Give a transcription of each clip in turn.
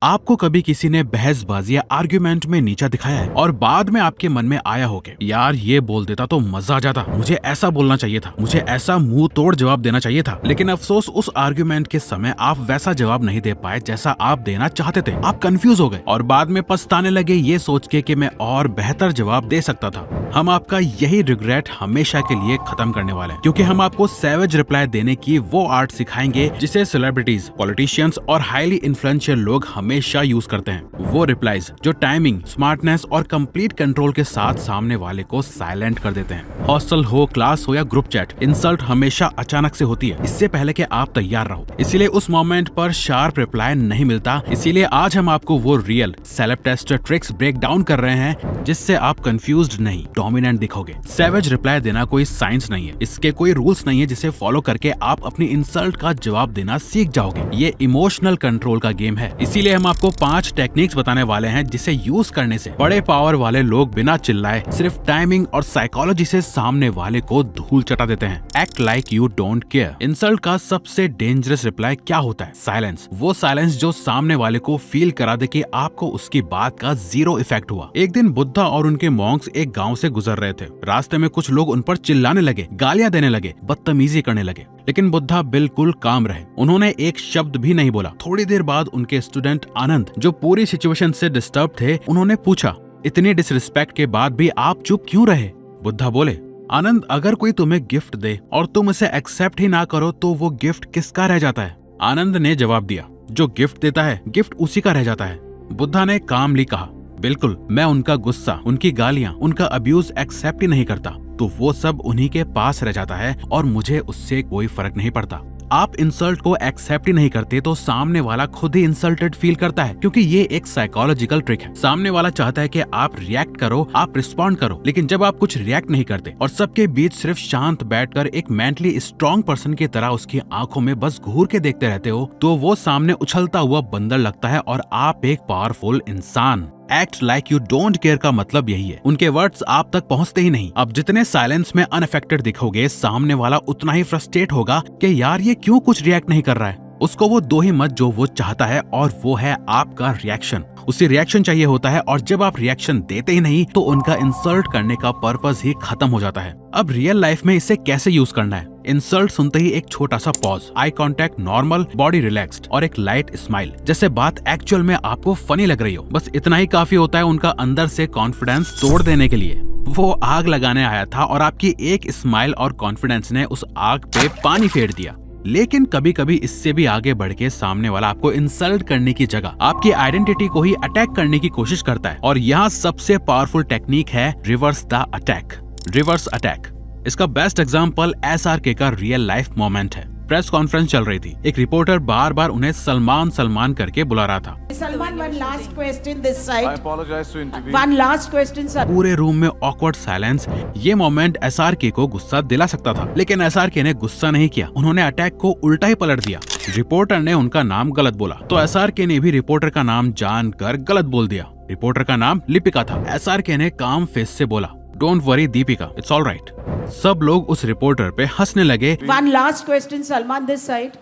आपको कभी किसी ने बहसबाजी या आर्ग्यूमेंट में नीचा दिखाया है और बाद में आपके मन में आया हो कि यार ये बोल देता तो मजा आ जाता, मुझे ऐसा बोलना चाहिए था, मुझे ऐसा मुंह तोड़ जवाब देना चाहिए था। लेकिन अफसोस उस आर्ग्यूमेंट के समय आप वैसा जवाब नहीं दे पाए जैसा आप देना चाहते थे। आप कंफ्यूज हो गए और बाद में पछताने लगे ये सोच के कि मैं और बेहतर जवाब दे सकता था। हम आपका यही रिग्रेट हमेशा के लिए खत्म करने वाले हैं, क्योंकि हम आपको सैवेज रिप्लाई देने की वो आर्ट सिखाएंगे जिसे सेलिब्रिटीज, पॉलिटिशियंस और हाईली इन्फ्लुएंशियल लोग हमेशा यूज करते हैं। वो रिप्लाईज जो टाइमिंग, स्मार्टनेस और कंप्लीट कंट्रोल के साथ सामने वाले को साइलेंट कर देते हैं। हॉस्टल हो, क्लास हो या ग्रुप चैट, इंसल्ट हमेशा अचानक से होती है, इससे पहले कि आप तैयार रहो। इसीलिए उस मोमेंट पर शार्प रिप्लाई नहीं मिलता। इसीलिए आज हम आपको वो real celeb tester tricks break down कर रहे हैं जिससे आप कंफ्यूज्ड नहीं, डोमिनेंट दिखोगे। सैवेज रिप्लाई देना कोई साइंस नहीं है, इसके कोई रूल्स नहीं है जिसे फॉलो करके आप अपनी इंसल्ट का जवाब देना सीख जाओगे। ये इमोशनल कंट्रोल का गेम है। इसीलिए हम आपको 5 टेक्निक्स बताने वाले हैं जिसे यूज करने से बड़े पावर वाले लोग बिना चिल्लाए सिर्फ टाइमिंग और साइकोलॉजी से सामने वाले को धूल चटा देते हैं। Act like you don't care. Insult का सबसे डेंजरस रिप्लाई क्या होता है? साइलेंस। वो साइलेंस जो सामने वाले को फील करा दे कि आपको उसकी बात का जीरो इफेक्ट हुआ। एक दिन बुद्धा और उनके मॉन्क्स एक गांव से गुजर रहे थे। रास्ते में कुछ लोग उन पर चिल्लाने लगे, गालियां देने लगे, बदतमीजी करने लगे, लेकिन बुद्धा बिल्कुल काम रहे। उन्होंने एक शब्द भी नहीं बोला। थोड़ी देर बाद उनके स्टूडेंट आनंद, जो पूरी सिचुएशन से डिस्टर्ब थे, उन्होंने पूछा, इतनी डिसरिस्पेक्ट के बाद भी आप चुप क्यों रहे? बुद्धा बोले, आनंद, अगर कोई तुम्हें गिफ्ट दे और तुम इसे एक्सेप्ट ही ना करो तो वो गिफ्ट किसका रह जाता है? आनंद ने जवाब दिया, जो गिफ्ट देता है गिफ्ट उसी का रह जाता है। बुद्धा ने कामली कहा, बिल्कुल, मैं उनका गुस्सा, उनकी गालियां, उनका अब्यूज एक्सेप्ट ही नहीं करता तो वो सब उन्हीं के पास रह जाता है और मुझे उससे कोई फर्क नहीं पड़ता। आप इंसल्ट को एक्सेप्ट ही नहीं करते तो सामने वाला खुद ही इंसल्टेड फील करता है, क्योंकि ये एक साइकोलॉजिकल ट्रिक है। सामने वाला चाहता है कि आप रिएक्ट करो, आप रिस्पॉन्ड करो, लेकिन जब आप कुछ रिएक्ट नहीं करते और सबके बीच सिर्फ शांत बैठकर एक मेंटली स्ट्रॉन्ग पर्सन की तरह उसकी आंखों में बस घूर के देखते रहते हो, तो वो सामने उछलता हुआ बंदर लगता है और आप एक पावरफुल इंसान। Act like you don't care का मतलब यही है। उनके वर्ड्स आप तक पहुंचते ही नहीं। अब जितने साइलेंस में अनअफेक्टेड दिखोगे, सामने वाला उतना ही फ्रस्ट्रेट होगा कि यार ये क्यों कुछ रिएक्ट नहीं कर रहा है। उसको वो दो ही मत जो वो चाहता है, और वो है आपका रिएक्शन। उसे रिएक्शन चाहिए होता है, और जब आप रिएक्शन देते ही नहीं तो उनका इंसल्ट करने का पर्पस ही खत्म हो जाता है। अब रियल लाइफ में इसे कैसे यूज करना है? इंसल्ट सुनते ही एक छोटा सा pause, eye contact normal, body relaxed और एक लाइट स्माइल, जैसे बात एक्चुअल में आपको फनी लग रही हो। बस इतना ही काफी होता है उनका अंदर से कॉन्फिडेंस तोड़ देने के लिए। वो आग लगाने आया था और आपकी एक स्माइल और कॉन्फिडेंस ने उस आग पे पानी फेर दिया। लेकिन कभी कभी इससे भी आगे बढ़ के सामने वाला आपको इंसल्ट करने की जगह आपकी आइडेंटिटी को ही अटैक करने की कोशिश करता है, और यहाँ सबसे पावरफुल टेक्निक है reverse the attack. Reverse attack, इसका बेस्ट एग्जांपल SRK का रियल लाइफ मोमेंट है। प्रेस कॉन्फ्रेंस चल रही थी। एक रिपोर्टर बार बार उन्हें सलमान सलमान करके बुला रहा था। Salman, one last question this side. I apologize to intervene. One last question, sir. पूरे रूम में ऑकवर्ड साइलेंस। ये मोमेंट SRK को गुस्सा दिला सकता था, लेकिन SRK ने गुस्सा नहीं किया। उन्होंने अटैक को उल्टा ही पलट दिया। रिपोर्टर ने उनका नाम गलत बोला तो SRK ने भी रिपोर्टर का नाम जानकर गलत बोल दिया। रिपोर्टर का नाम लिपिका था। SRK ने काम फेस से बोला, don't worry Deepika, it's all right. सब लोग उस रिपोर्टर पे हंसने लगे। One last question, Salman, this side.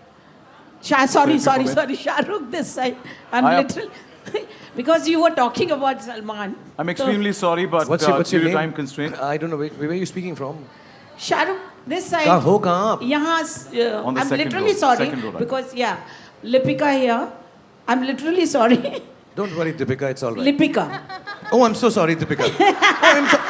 Sorry, Shahrukh, this side. I'm literally because you were talking about Salman. I'm extremely sorry, but What's your due to name? time constraint. I don't know. Where are you speaking from? Shahrukh, this side. कहाँ आप? यहाँ, On the I'm second literally row, sorry second row, right. because Lipika here. I'm literally sorry. Don't worry, Deepika. It's all right. Lipika. Oh, I'm so sorry, Deepika. Oh, I'm so...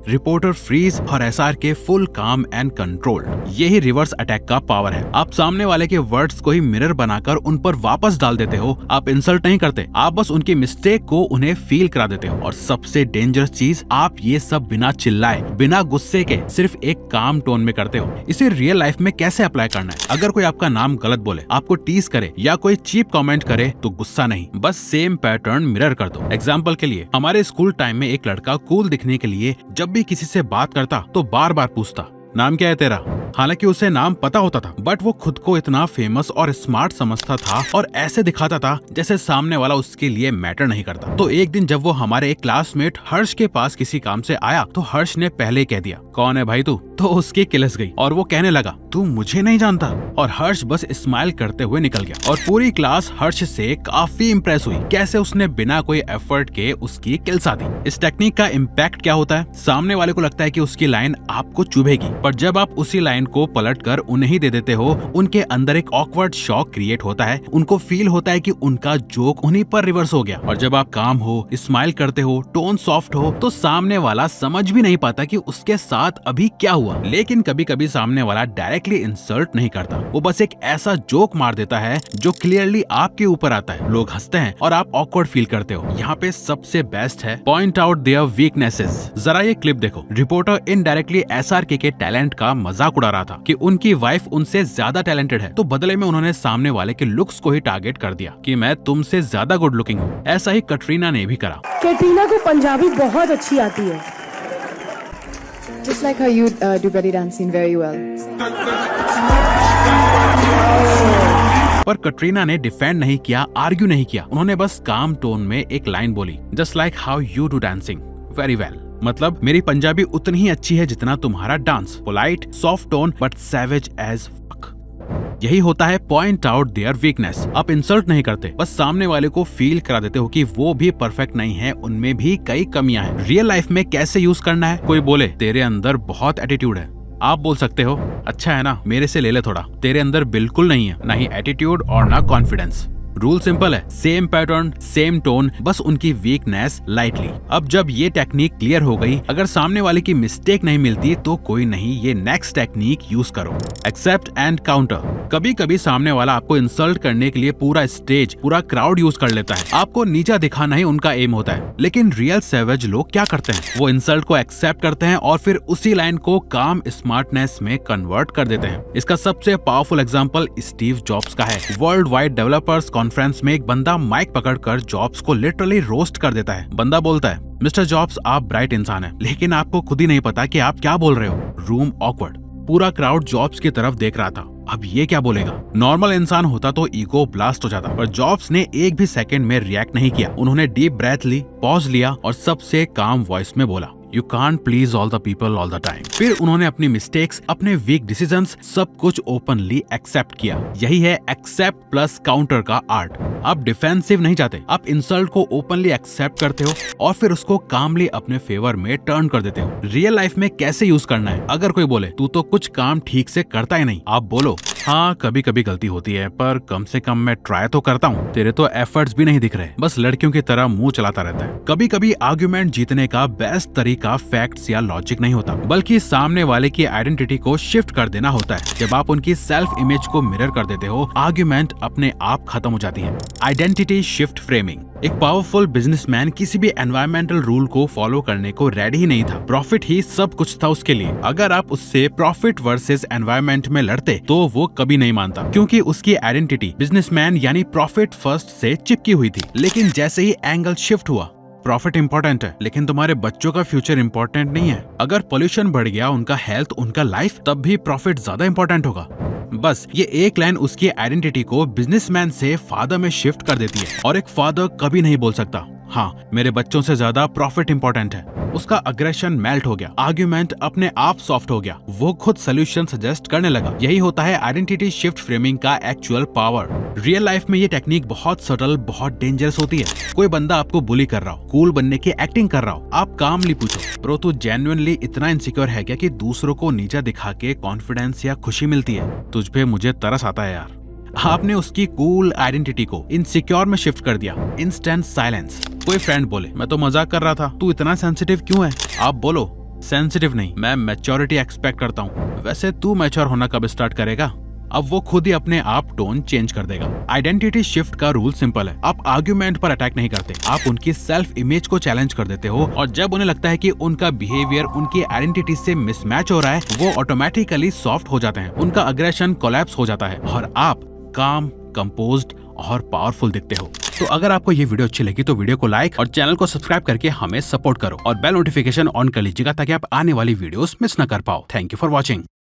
reporter freeze और SRK full calm and control. यही reverse attack का power है। आप सामने वाले के words को ही mirror बनाकर उन पर वापस डाल देते हो। आप इंसल्ट नहीं करते, आप बस उनकी मिस्टेक को उन्हें फील करा देते हो। और सबसे डेंजरस चीज, आप ये सब बिना चिल्लाए, बिना गुस्से के, सिर्फ एक काम टोन में करते हो। इसे रियल लाइफ में कैसे अप्लाई करना है? अगर कोई आपका नाम गलत बोले, आपको टीज करे या कोई चीप कमेंट करे तो गुस्सा नहीं, बस सेम पैटर्न मिरर कर दो। एग्जाम्पल के लिए, हमारे स्कूल टाइम में एक लड़का कूल दिखने के लिए जब भी किसी से बात करता तो बार बार पूछता, नाम क्या है तेरा? हालांकि उसे नाम पता होता था, बट वो खुद को इतना फेमस और स्मार्ट समझता था और ऐसे दिखाता था जैसे सामने वाला उसके लिए मैटर नहीं करता। तो एक दिन जब वो हमारे एक क्लासमेट हर्ष के पास किसी काम से आया तो हर्ष ने पहले ही कह दिया, कौन है भाई तू? तो उसकी किलस गई और वो कहने लगा, तू मुझे नहीं जानता। और हर्ष बस स्माइल करते हुए निकल गया और पूरी क्लास हर्ष से काफी इम्प्रेस हुई, कैसे उसने बिना कोई एफर्ट के उसकी किल सा दी। इस टेक्निक का इम्पैक्ट क्या होता है? सामने वाले को लगता है कि उसकी लाइन आपको चुभेगी, पर जब आप उसी लाइन को पलटकर उन्हें ही दे देते हो, उनके अंदर एक ऑकवर्ड शॉक क्रिएट होता है। उनको फील होता है कि उनका जोक उन्हीं पर रिवर्स हो गया। और जब आप काम हो, स्माइल करते हो, टोन सॉफ्ट हो, तो सामने वाला समझ भी नहीं पाता कि उसके साथ अभी क्या हुआ। लेकिन कभी कभी सामने वाला डायरेक्टली इंसल्ट नहीं करता, वो बस एक ऐसा जोक मार देता है जो क्लियरली आपके ऊपर आता है। लोग हंसते हैं और आप ऑकवर्ड फील करते हो। यहाँ पे सबसे बेस्ट है पॉइंट आउट देयर वीकनेसेस। जरा ये क्लिप देखो। रिपोर्टर इनडायरेक्टली एसआरके के टैलेंट का मजाक उड़ा रहा था कि उनकी वाइफ उनसे ज्यादा टैलेंटेड है, तो बदले में उन्होंने सामने वाले के लुक्स को ही टारगेट कर दिया कि मैं तुमसे ज्यादा गुड लुकिंग हूँ। ऐसा ही कटरीना ने भी करा। कैटरीना को पंजाबी बहुत अच्छी आती है। Just like how you do belly dancing very well. पर कटरीना ने डिफेंड नहीं किया, आर्ग्यू नहीं किया। उन्होंने बस काम टोन में एक लाइन बोली, just like how you do dancing very well. मतलब मेरी पंजाबी उतनी ही अच्छी है जितना तुम्हारा dance. Polite, soft tone but savage as fuck. यही होता है पॉइंट आउट देयर वीकनेस। आप इंसल्ट नहीं करते, बस सामने वाले को फील करा देते हो कि वो भी परफेक्ट नहीं है, उनमें भी कई कमियां हैं। रियल लाइफ में कैसे यूज करना है? कोई बोले तेरे अंदर बहुत एटीट्यूड है, आप बोल सकते हो, अच्छा है ना, मेरे से ले ले थोड़ा। तेरे अंदर बिल्कुल नहीं है, ना ही एटीट्यूड और ना कॉन्फिडेंस। रूल सिंपल है, सेम पैटर्न, सेम टोन, बस उनकी वीकनेस लाइटली। अब जब ये टेक्निक क्लियर हो गई, अगर सामने वाले की मिस्टेक नहीं मिलती तो कोई नहीं, ये नेक्स्ट टेक्निक यूज करो, एक्सेप्ट एंड काउंटर। कभी कभी सामने वाला आपको इंसल्ट करने के लिए पूरा स्टेज, पूरा क्राउड यूज कर लेता है। आपको नीचा दिखाना ही उनका एम होता है। लेकिन रियल सैवेज लोग क्या करते हैं? वो इंसल्ट को एक्सेप्ट करते हैं और फिर उसी लाइन को काम स्मार्टनेस में कन्वर्ट कर देते हैं। इसका सबसे पावरफुल एग्जांपल स्टीव जॉब्स का है। वर्ल्ड वाइड डेवलपर्स कॉन्फ्रेंस में एक बंदा माइक पकड़कर जॉब्स को लिटरली रोस्ट कर देता है। बंदा बोलता है, मिस्टर जॉब्स आप ब्राइट इंसान हैं, लेकिन आपको खुद ही नहीं पता कि आप क्या बोल रहे हो। Room awkward. पूरा क्राउड जॉब्स की तरफ देख रहा था। अब ये क्या बोलेगा? नॉर्मल इंसान होता तो ईगो ब्लास्ट हो जाता, पर जॉब्स ने एक भी सेकंड में रिएक्ट नहीं किया। उन्होंने डीप ब्रेथ ली, पॉज लिया और सबसे काम वॉइस में बोला, you can't please all the people all the time. फिर उन्होंने अपनी मिस्टेक्स, अपने वीक डिसीजंस, सब कुछ ओपनली एक्सेप्ट किया। यही है एक्सेप्ट प्लस काउंटर का आर्ट। आप डिफेंसिव नहीं जाते, आप इंसल्ट को ओपनली एक्सेप्ट करते हो और फिर उसको कामली अपने फेवर में टर्न कर देते हो। रियल लाइफ में कैसे यूज करना है? अगर कोई बोले तू तो कुछ काम ठीक से करता ही नहीं, आप बोलो, हाँ कभी कभी गलती होती है, पर कम से कम मैं ट्राई तो करता हूँ। तेरे तो एफर्ट्स भी नहीं दिख रहे, बस लड़कियों की तरह मुंह चलाता रहता है। कभी कभी आर्ग्यूमेंट जीतने का बेस्ट तरीका फैक्ट्स या लॉजिक नहीं होता, बल्कि सामने वाले की आइडेंटिटी को शिफ्ट कर देना होता है। जब आप उनकी सेल्फ इमेज को मिरर कर देते हो, आर्ग्यूमेंट अपने आप खत्म हो जाती है। Identity shift framing. एक पावरफुल बिजनेसमैन किसी भी एनवायरमेंटल रूल को फॉलो करने को रेडी ही नहीं था। प्रॉफिट ही सब कुछ था उसके लिए। अगर आप उससे प्रॉफिट वर्सेस एनवायरमेंट में लड़ते तो वो कभी नहीं मानता, क्योंकि उसकी आइडेंटिटी बिजनेसमैन यानी प्रॉफिट फर्स्ट से चिपकी हुई थी। लेकिन जैसे ही एंगल शिफ्ट हुआ, प्रॉफिट इंपॉर्टेंट है लेकिन तुम्हारे बच्चों का फ्यूचर इंपॉर्टेंट नहीं है। अगर पोल्यूशन बढ़ गया, उनका हेल्थ, उनका लाइफ, तब भी प्रॉफिट ज्यादा इंपॉर्टेंट होगा। बस ये एक लाइन उसकी आइडेंटिटी को बिजनेसमैन से फादर में शिफ्ट कर देती है। और एक फादर कभी नहीं बोल सकता, हाँ मेरे बच्चों से ज्यादा प्रॉफिट इंपॉर्टेंट है। उसका अग्रेशन मेल्ट हो गया, आर्ग्यूमेंट अपने आप सॉफ्ट हो गया, वो खुद सोल्यूशन सजेस्ट करने लगा। यही होता है आइडेंटिटी शिफ्ट फ्रेमिंग का एक्चुअल पावर। रियल लाइफ में ये टेक्निक बहुत सटल, बहुत डेंजरस होती है। कोई बंदा आपको बुली कर रहा हो, कूल बनने की एक्टिंग कर रहा हो, आप कामली पूछो, ब्रो तू जेन्युइनली इतना इनसिक्योर है क्या कि दूसरों को नीचा दिखा के कॉन्फिडेंस या खुशी मिलती है? तुझ पे मुझे तरस आता है यार। आपने उसकी कूल आइडेंटिटी को इनसिक्योर में शिफ्ट कर दिया। Instant silence. कोई फ्रेंड बोले, मैं तो मजाक कर रहा था, तू इतना सेंसिटिव क्यों है? आप बोलो, सेंसिटिव नहीं, मैं मैच्योरिटी एक्सपेक्ट करता हूँ। वैसे तू मैच्योर होना कब स्टार्ट करेगा? अब वो खुद ही अपने आप टोन चेंज कर देगा। आइडेंटिटी शिफ्ट का रूल सिंपल है, आप आर्ग्यूमेंट पर अटैक नहीं करते, आप उनकी सेल्फ इमेज को चैलेंज कर देते हो। और जब उन्हें लगता है कि उनका बिहेवियर उनकी आइडेंटिटी से मिसमैच हो रहा है, वो ऑटोमेटिकली सॉफ्ट हो जाते हैं, उनका अग्रेशन कोलैप्स हो जाता है और आप काम, कंपोज्ड और पावरफुल दिखते हो। तो अगर आपको ये वीडियो अच्छी लगी तो वीडियो को लाइक और चैनल को सब्सक्राइब करके हमें सपोर्ट करो और बेल नोटिफिकेशन ऑन कर लीजिएगा ताकि आप आने वाली वीडियोस मिस न कर पाओ। Thank you for watching.